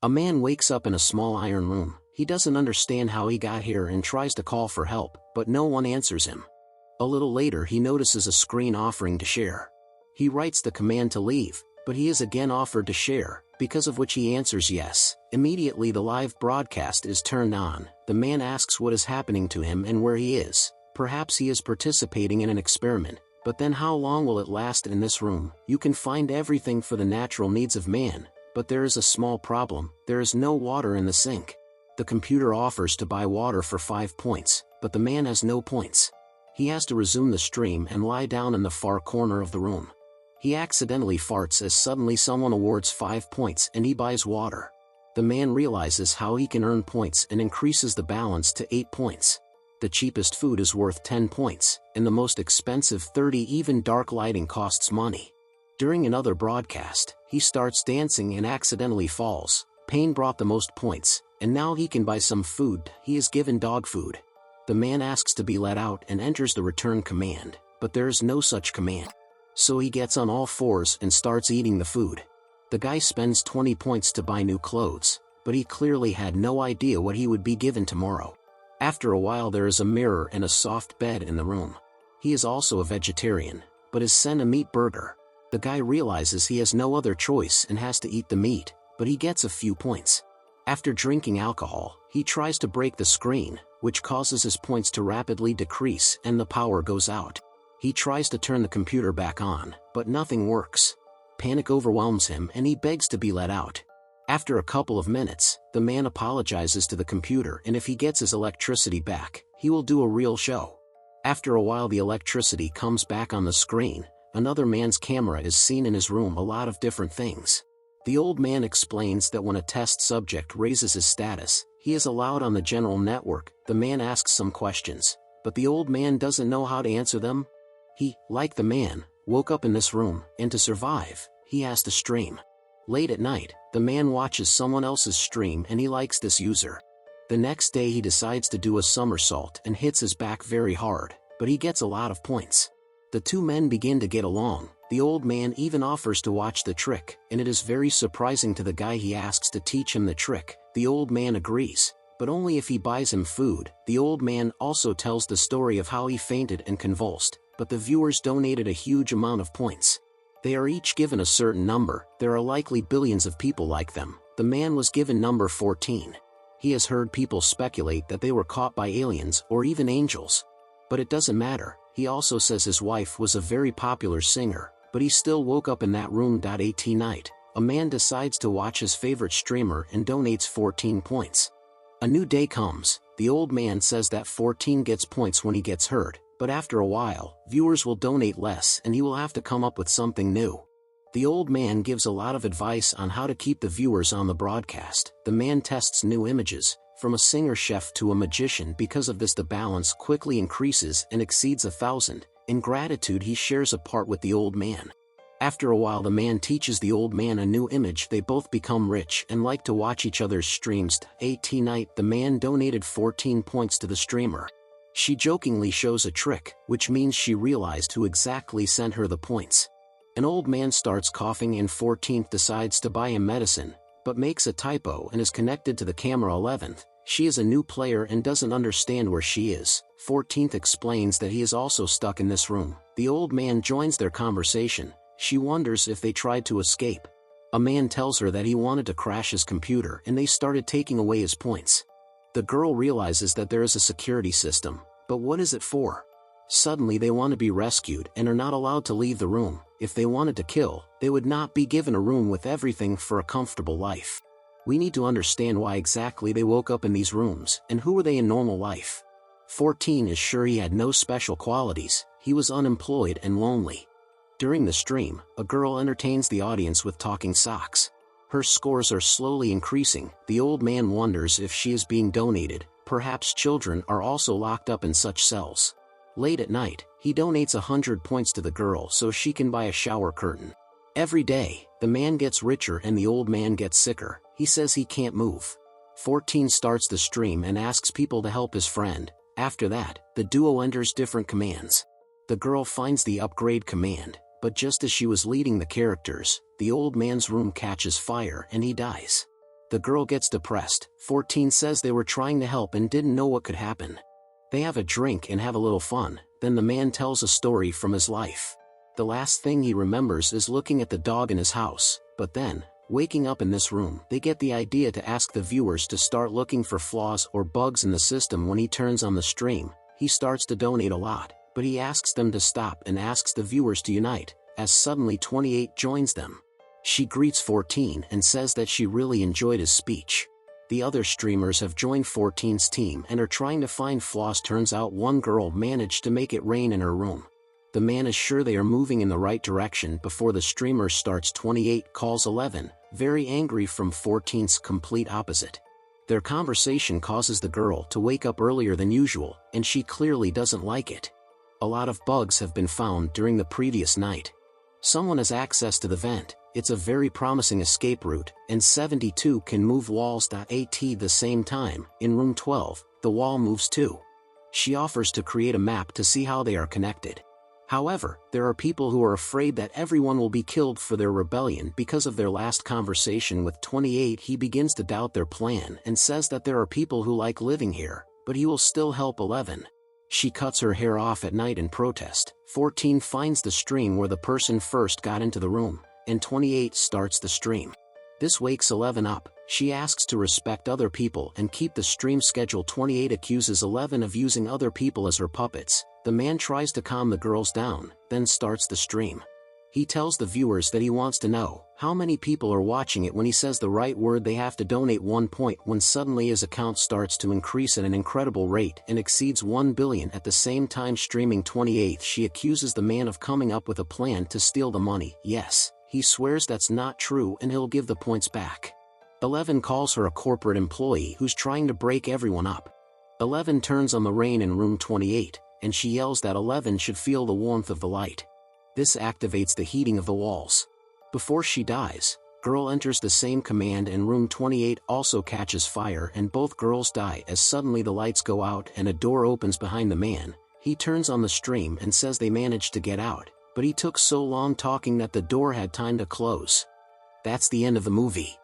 A man wakes up in a small iron room. He doesn't understand how he got here and tries to call for help, but no one answers him. A little later he notices a screen offering to share. He writes the command to leave, but he is again offered to share, because of which he answers yes. Immediately the live broadcast is turned on. The man asks what is happening to him and where he is. Perhaps he is participating in an experiment, but then how long will it last in this room? You can find everything for the natural needs of man, but there is a small problem: there is no water in the sink. The computer offers to buy water for 5 points, but the man has no points. He has to resume the stream and lie down in the far corner of the room. He accidentally farts as suddenly someone awards 5 points and he buys water. The man realizes how he can earn points and increases the balance to 8 points. The cheapest food is worth 10 points, and the most expensive 30. Even dark lighting costs money. During another broadcast, he starts dancing and accidentally falls. Pain brought the most points, and now he can buy some food. He is given dog food. The man asks to be let out and enters the return command, but there is no such command. So he gets on all fours and starts eating the food. The guy spends 20 points to buy new clothes, but he clearly had no idea what he would be given tomorrow. After a while there is a mirror and a soft bed in the room. He is also a vegetarian, but is sent a meat burger. The guy realizes he has no other choice and has to eat the meat, but he gets a few points. After drinking alcohol, he tries to break the screen, which causes his points to rapidly decrease and the power goes out. He tries to turn the computer back on, but nothing works. Panic overwhelms him and he begs to be let out. After a couple of minutes, the man apologizes to the computer, and if he gets his electricity back, he will do a real show. After a while the electricity comes back on the screen. Another man's camera is seen in his room. A lot of different things. The old man explains that when a test subject raises his status, he is allowed on the general network. The man asks some questions, but the old man doesn't know how to answer them. He, like the man, woke up in this room, and to survive, he has to stream. Late at night, the man watches someone else's stream and he likes this user. The next day he decides to do a somersault and hits his back very hard, but he gets a lot of points. The two men begin to get along. The old man even offers to watch the trick, and it is very surprising to the guy. He asks to teach him the trick. The old man agrees, but only if he buys him food. The old man also tells the story of how he fainted and convulsed, but the viewers donated a huge amount of points. They are each given a certain number. There are likely billions of people like them. The man was given number 14. He has heard people speculate that they were caught by aliens or even angels. But it doesn't matter. He also says his wife was a very popular singer, but he still woke up in that room. At night, a man decides to watch his favorite streamer and donates 14 points. A new day comes. The old man says that 14 gets points when he gets hurt, but after a while, viewers will donate less and he will have to come up with something new. The old man gives a lot of advice on how to keep the viewers on the broadcast. The man tests new images, from a singer chef to a magician. Because of this the balance quickly increases and exceeds 1,000. In gratitude he shares a part with the old man. After a while the man teaches the old man a new image. They both become rich and like to watch each other's streams. At night the man donated 14 points to the streamer. She jokingly shows a trick, which means she realized who exactly sent her the points. An old man starts coughing and 14th decides to buy him medicine, but makes a typo and is connected to the camera. 11th, she is a new player and doesn't understand where she is. 14th explains that he is also stuck in this room. The old man joins their conversation. She wonders if they tried to escape. A man tells her that he wanted to crash his computer and they started taking away his points. The girl realizes that there is a security system, but what is it for? Suddenly they want to be rescued and are not allowed to leave the room. If they wanted to kill, they would not be given a room with everything for a comfortable life. We need to understand why exactly they woke up in these rooms, and who were they in normal life. 14 is sure he had no special qualities. He was unemployed and lonely. During the stream, a girl entertains the audience with talking socks. Her scores are slowly increasing. The old man wonders if she is being donated. Perhaps children are also locked up in such cells. Late at night, he donates 100 points to the girl so she can buy a shower curtain. Every day, the man gets richer and the old man gets sicker. He says he can't move. 14 starts the stream and asks people to help his friend. After that, the duo enters different commands. The girl finds the upgrade command, but just as she was leading the characters, the old man's room catches fire and he dies. The girl gets depressed. 14 says they were trying to help and didn't know what could happen. They have a drink and have a little fun, then the man tells a story from his life. The last thing he remembers is looking at the dog in his house, but then, waking up in this room, they get the idea to ask the viewers to start looking for flaws or bugs in the system. When he turns on the stream, he starts to donate a lot, but he asks them to stop and asks the viewers to unite, as suddenly 28 joins them. She greets 14 and says that she really enjoyed his speech. The other streamers have joined 14's team and are trying to find flaws. Turns out one girl managed to make it rain in her room. The man is sure they are moving in the right direction before the streamer starts. 28 calls 11, very angry from 14's complete opposite. Their conversation causes the girl to wake up earlier than usual, and she clearly doesn't like it. A lot of bugs have been found during the previous night. Someone has access to the vent. It's a very promising escape route, and 72 can move walls. At the same time, in room 12, the wall moves too. She offers to create a map to see how they are connected. However, there are people who are afraid that everyone will be killed for their rebellion because of their last conversation with 28. He begins to doubt their plan and says that there are people who like living here, but he will still help 11. She cuts her hair off at night in protest. 14 finds the stream where the person first got into the room, and 28 starts the stream. This wakes 11 up. She asks to respect other people and keep the stream schedule. 28 accuses 11 of using other people as her puppets. The man tries to calm the girls down, then starts the stream. He tells the viewers that he wants to know how many people are watching it. When he says the right word, they have to donate 1 point. When suddenly his account starts to increase at an incredible rate and exceeds 1 billion at the same time streaming. 28. She accuses the man of coming up with a plan to steal the money. Yes, he swears that's not true and he'll give the points back. 11 calls her a corporate employee who's trying to break everyone up. 11 turns on the rain in room 28, and she yells that 11 should feel the warmth of the light. This activates the heating of the walls. Before she dies, girl enters the same command and room 28 also catches fire and both girls die as suddenly the lights go out and a door opens behind the man. He turns on the stream and says they managed to get out, but he took so long talking that the door had time to close. That's the end of the movie.